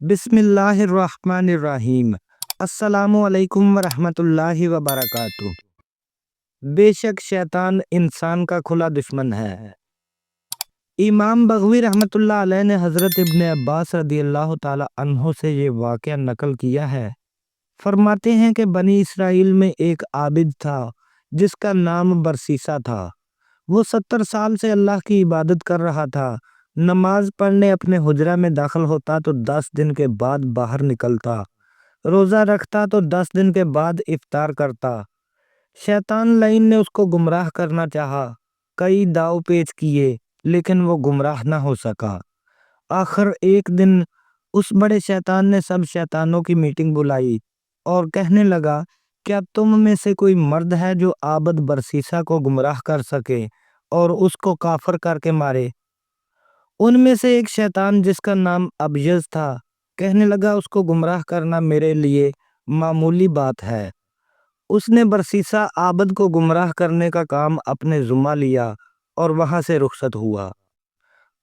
बिस्मिल्लाहिर्रहमानिर्रहीम। अस्सलामुअलैकुम वरहमतुल्लाहि वबरकातुह। बेशक शैतान इंसान का खुला दुश्मन है। इमाम बगवी रहमतुल्लाह अलैह ने हज़रत इब्न अब्बास रदियल्लाहु ताला अन्हो से ये वाक़या नकल किया है। फरमाते हैं कि बनी इसराइल में एक आबिद था जिसका नाम बरसीसा था। वो 70 साल से अल्लाह की इबादत कर रहा था। नमाज पढ़ने अपने हुजरा में दाखिल होता तो 10 दिन के बाद बाहर निकलता। रोज़ा रखता तो 10 दिन के बाद इफ्तार करता। शैतान लईन ने उसको गुमराह करना चाहा। कई दाव पेच किए लेकिन वो गुमराह ना हो सका। आखिर एक दिन उस बड़े शैतान ने सब शैतानों की मीटिंग बुलाई और कहने लगा, क्या तुम में से कोई मर्द है जो आबद बरसीसा को गुमराह कर सके और उसको काफर करके मारे। उनमें से एक शैतान जिसका नाम अबयज था कहने लगा, उसको गुमराह करना मेरे लिए मामूली बात है। उसने बरसीसा आबद को गुमराह करने का काम अपने जुम्मा लिया और वहां से रुखसत हुआ।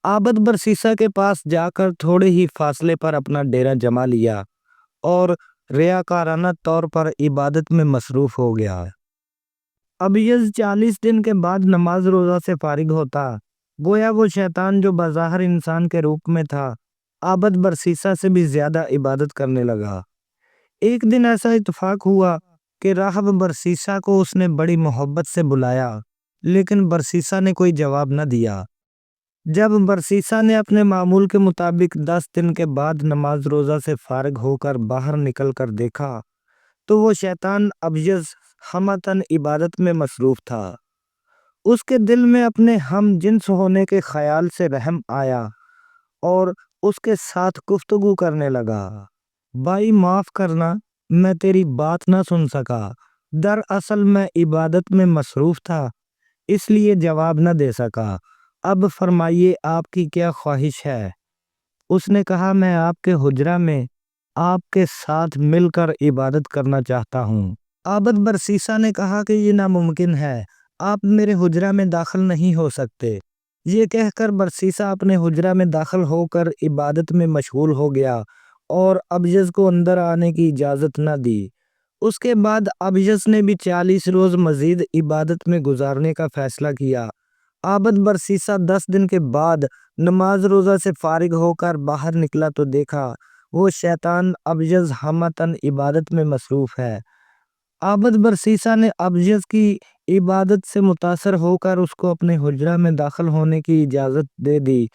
आबद बरसीसा के पास जाकर थोड़े ही फासले पर अपना डेरा जमा लिया और रियाकाराना तौर पर इबादत में मसरूफ हो गया। अबयज 40 दिन के बाद नमाज रोजा से फारिग होता। गोया वो शैतान जो बज़ाहिर इंसान के रूप में था, आबद बरसीसा से भी ज्यादा इबादत करने लगा। एक दिन ऐसा इत्तेफाक हुआ कि राहब बरसीसा को उसने बड़ी मोहब्बत से बुलाया, लेकिन बरसीसा ने कोई जवाब न दिया। जब बरसीसा ने अपने मामूल के मुताबिक 10 दिन के बाद नमाज रोजा से फारिग होकर बाहर निकल कर देखा तो वो शैतान अबयज हमतन इबादत में मसरूफ था। उसके दिल में अपने हम जिन्स होने के ख्याल से रहम आया और उसके साथ गुफ्तगू करने लगा। भाई माफ करना, मैं तेरी बात ना सुन सका। दरअसल मैं इबादत में मसरूफ था, इसलिए जवाब न दे सका। अब फरमाइए आपकी क्या ख्वाहिश है। उसने कहा, मैं आपके हुजरा में आपके साथ मिलकर इबादत करना चाहता हूँ। आबद बरसीसा ने कहा कि ये नामुमकिन है, आप मेरे हुजरा में दाखिल नहीं हो सकते। ये कहकर बरसीसा अपने हुजरा में दाखिल होकर इबादत में मशगूल हो गया और अबयज को अंदर आने की इजाज़त न दी। उसके बाद अबयज ने भी 40 रोज़ मजीद इबादत में गुजारने का फैसला किया। आबद बरसीसा 10 दिन के बाद नमाज रोज़ा से फारिग होकर बाहर निकला तो देखा वो शैतान अबयज हमतन इबादत में मसरूफ है। आबद बरसीसा ने अबयज की इबादत से मुतासर होकर उसको अपने हुजरा में दाखिल होने की इजाज़त दे दी।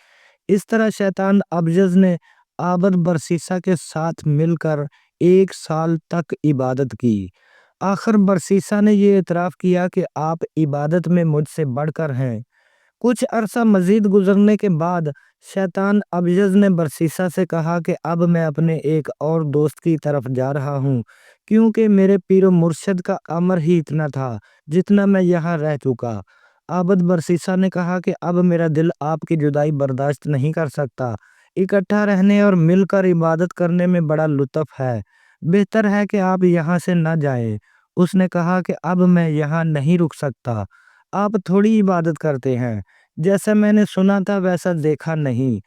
इस तरह शैतान अबयज ने आबद बरसीसा के साथ मिलकर 1 साल तक इबादत की। आखिर बरसीसा ने ये इतराफ़ किया कि आप इबादत में मुझसे बढ़कर हैं। कुछ अरसा मजीद गुजरने के बाद शैतान अबयज ने बरसीसा से कहा कि अब मैं अपने एक और दोस्त की तरफ जा रहा हूँ, क्योंकि मेरे पीरो मुर्शद का अमर ही इतना था जितना मैं यहाँ रह चुका। आबद बरसीसा ने कहा कि अब मेरा दिल आपकी जुदाई बर्दाश्त नहीं कर सकता। इकट्ठा रहने और मिलकर इबादत करने में बड़ा लुत्फ है। बेहतर है कि आप यहाँ से न जाएं। उसने कहा कि अब मैं यहाँ नहीं रुक सकता। आप थोड़ी इबादत करते हैं, जैसा मैंने सुना था वैसा देखा नहीं।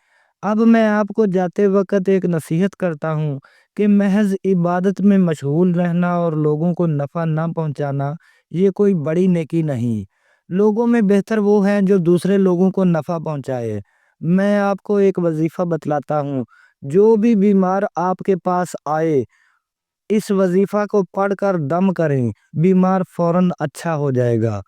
अब मैं आपको जाते वक्त एक नसीहत करता हूँ कि महज इबादत में मशगूल रहना और लोगों को नफ़ा ना पहुँचाना ये कोई बड़ी नेकी नहीं। लोगों में बेहतर वो है जो दूसरे लोगों को नफ़ा पहुँचाए। मैं आपको एक वजीफ़ा बतलाता हूँ, जो भी बीमार आपके पास आए इस वजीफ़ा को पढ़कर दम करें, बीमार फौरन अच्छा हो जाएगा।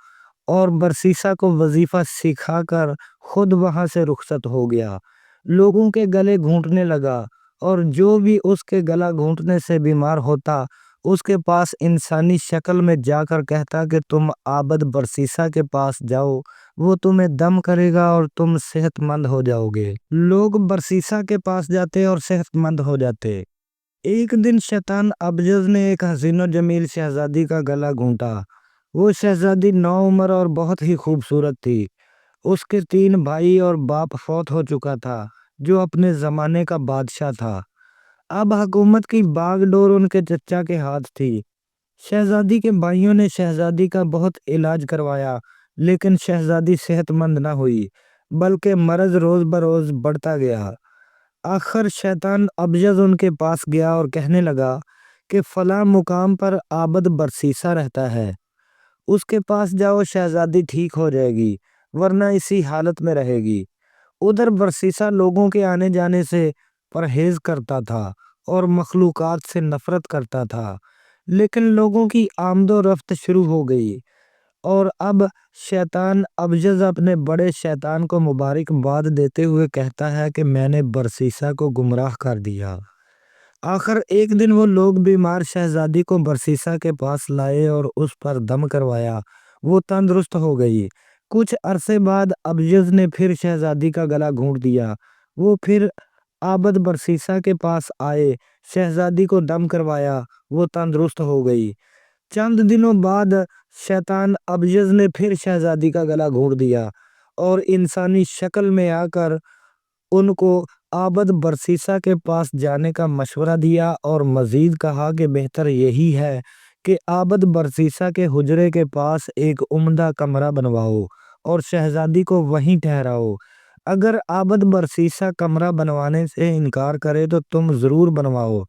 और बरसीसा को वजीफा सिखाकर खुद वहां से रुखसत हो गया। लोगों के गले घूंटने लगा और जो भी उसके गला घूंटने से बीमार होता उसके पास इंसानी शक्ल में जाकर कहता कि तुम आबद बरसीसा के पास जाओ, वो तुम्हें दम करेगा और तुम सेहतमंद हो जाओगे। लोग बरसीसा के पास जाते और सेहतमंद हो जाते। एक दिन शैतान अबजज ने एक हसीनो जमील शहजादी का गला घूंटा। वो शहजादी नौउम्र और बहुत ही खूबसूरत थी। उसके 3 भाई और बाप फौत हो चुका था, जो अपने ज़माने का बादशाह था। अब हुकूमत की बागडोर उनके चचा के हाथ थी। शहजादी के भाइयों ने शहजादी का बहुत इलाज करवाया, लेकिन शहजादी सेहतमंद न हुई, बल्कि मर्ज रोज़ बरोज़ बढ़ता गया। آخر شیطان ابجد ان کے پاس گیا اور کہنے لگا کہ فلاں مقام پر عابد برسیسا رہتا ہے، اس کے پاس جاؤ، شہزادی ٹھیک ہو جائے گی، ورنہ اسی حالت میں رہے گی۔ ادھر برسیسا لوگوں کے آنے جانے سے پرہیز کرتا تھا اور مخلوقات سے نفرت کرتا تھا، لیکن لوگوں کی آمد و رفت شروع ہو گئی، اور اب شیطان ابجز اپنے بڑے شیطان کو مبارکباد دیتے ہوئے کہتا ہے کہ میں نے برسیسا کو گمراہ کر دیا۔ آخر ایک دن وہ لوگ بیمار شہزادی کو برسیسا کے پاس لائے اور اس پر دم کروایا، وہ تندرست ہو گئی۔ کچھ عرصے بعد ابجز نے پھر شہزادی کا گلا گھونٹ دیا، وہ پھر عابد برسیسا کے پاس آئے، شہزادی کو دم کروایا، وہ تندرست ہو گئی۔ چند دنوں بعد شیطان ابجز نے پھر شہزادی کا گلا گھونٹ دیا اور انسانی شکل میں آ کر ان کو عابد برسیسا کے پاس جانے کا مشورہ دیا، اور مزید کہا کہ بہتر یہی ہے کہ عابد برسیسا کے حجرے کے پاس ایک عمدہ کمرہ بنواؤ اور شہزادی کو وہیں ٹھہراؤ۔ اگر عابد برسیسا کمرہ بنوانے سے انکار کرے تو تم ضرور بنواؤ،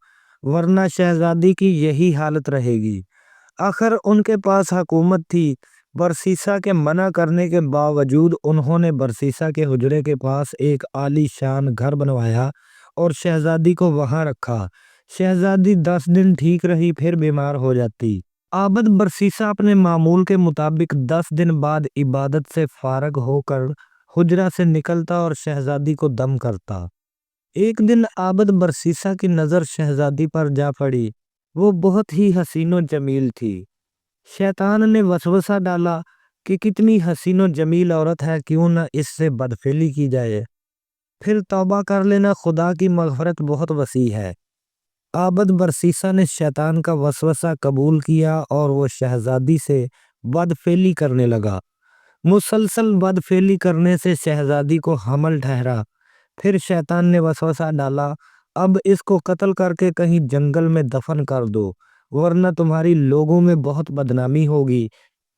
ورنہ شہزادی کی یہی حالت رہے گی۔ آخر ان کے پاس حکومت تھی، برسیسا کے منع کرنے کے باوجود انہوں نے برسیسا کے حجرے کے پاس ایک عالی شان گھر بنوایا اور شہزادی کو وہاں رکھا۔ شہزادی 10 دن ٹھیک رہی، پھر بیمار ہو جاتی۔ عابد برسیسا اپنے معمول کے مطابق 10 دن بعد عبادت سے فارغ ہو کر حجرہ سے نکلتا اور شہزادی کو دم کرتا۔ ایک دن عابد برسیسا کی نظر شہزادی پر جا پڑی، وہ بہت ہی حسین و جمیل تھی۔ شیطان نے وسوسہ ڈالا کہ کتنی حسین و جمیل عورت ہے، کیوں نہ اس سے بدفعلی کی جائے، پھر توبہ کر لینا، خدا کی مغفرت بہت وسیع ہے۔ عابد برسیسا نے شیطان کا وسوسہ قبول کیا اور وہ شہزادی سے بدفعلی کرنے لگا۔ مسلسل بدفعلی کرنے سے شہزادی کو حمل ٹھہرا۔ پھر شیطان نے وسوسہ ڈالا، اب اس کو قتل کر کے کہیں جنگل میں دفن کر دو، ورنہ تمہاری لوگوں میں بہت بدنامی ہوگی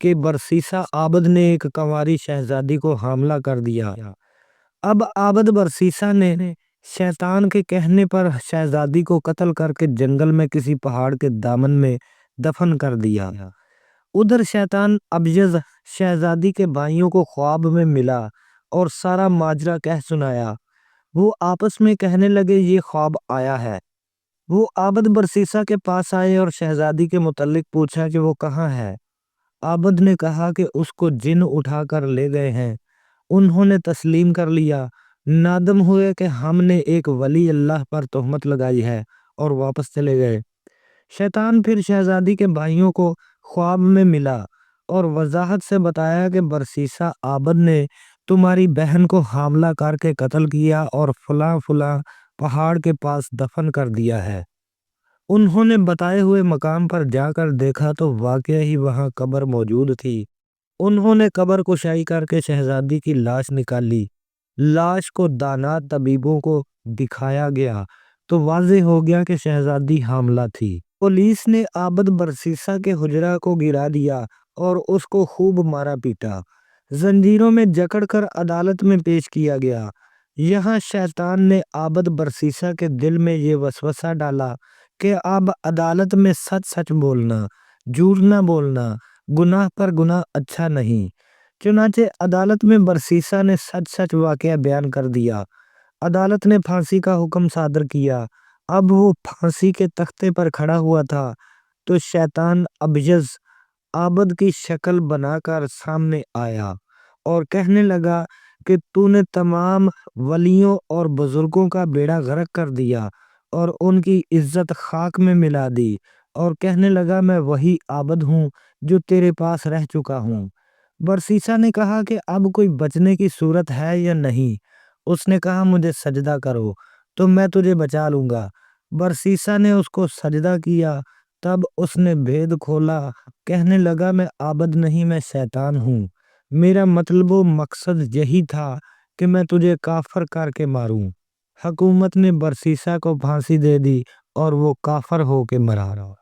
کہ برسیسا عابد نے ایک کنواری شہزادی کو حاملہ کر دیا۔ اب عابد برسیسا نے شیطان کے کہنے پر شہزادی کو قتل کر کے جنگل میں کسی پہاڑ کے دامن میں دفن کر دیا۔ ادھر شیطان ابجز شہزادی کے بھائیوں کو خواب میں ملا اور سارا ماجرا کہہ سنایا۔ وہ آپس میں کہنے لگے یہ خواب آیا ہے۔ وہ عابد برسیسا کے پاس آئے اور شہزادی کے متعلق پوچھا کہ وہ کہاں ہے۔ عابد نے کہا کہ اس کو جن اٹھا کر لے گئے ہیں۔ انہوں نے تسلیم کر لیا، نادم ہوئے کہ ہم نے ایک ولی اللہ پر تہمت لگائی ہے، اور واپس چلے گئے۔ شیطان پھر شہزادی کے بھائیوں کو خواب میں ملا اور وضاحت سے بتایا کہ برسیسا عابد نے تمہاری بہن کو حاملہ کر کے قتل کیا اور فلاں فلاں پہاڑ کے پاس دفن کر دیا ہے۔ انہوں نے بتائے ہوئے مقام پر جا کر دیکھا تو واقعی ہی وہاں قبر موجود تھی۔ انہوں نے قبر کشائی کر کے شہزادی کی لاش نکالی۔ لاش کو دانا طبیبوں کو دکھایا گیا تو واضح ہو گیا کہ شہزادی حاملہ تھی۔ پولیس نے عابد برسیسا کے حجرہ کو گرا دیا اور اس کو خوب مارا پیٹا، زنجیروں میں جکڑ کر عدالت میں پیش کیا گیا۔ یہاں شیطان نے عابد برسیسا کے دل میں یہ وسوسہ ڈالا کہ اب عدالت میں سچ سچ بولنا، جھوٹ نہ بولنا، گناہ پر گناہ اچھا نہیں۔ چنانچہ عدالت میں برسیسا نے سچ سچ واقعہ بیان کر دیا۔ عدالت نے پھانسی کا حکم صادر کیا۔ اب وہ پھانسی کے تختے پر کھڑا ہوا تھا تو شیطان ابجز عابد کی شکل بنا کر سامنے آیا اور کہنے لگا کہ تو نے تمام ولیوں اور بزرگوں کا بیڑا غرق کر دیا اور ان کی عزت خاک میں ملا دی، اور کہنے لگا میں وہی عابد ہوں جو تیرے پاس رہ چکا ہوں۔ برسیسا نے کہا کہ اب کوئی بچنے کی صورت ہے یا نہیں۔ اس نے کہا مجھے سجدہ کرو تو میں تجھے بچا لوں گا۔ برسیسا نے اس کو سجدہ کیا، تب اس نے بھید کھولا، کہنے لگا میں عابد نہیں، میں شیطان ہوں۔ میرا مطلب و مقصد یہی تھا کہ میں تجھے کافر کر کے ماروں۔ حکومت نے برسیسا کو پھانسی دے دی اور وہ کافر ہو کے مرا رہا۔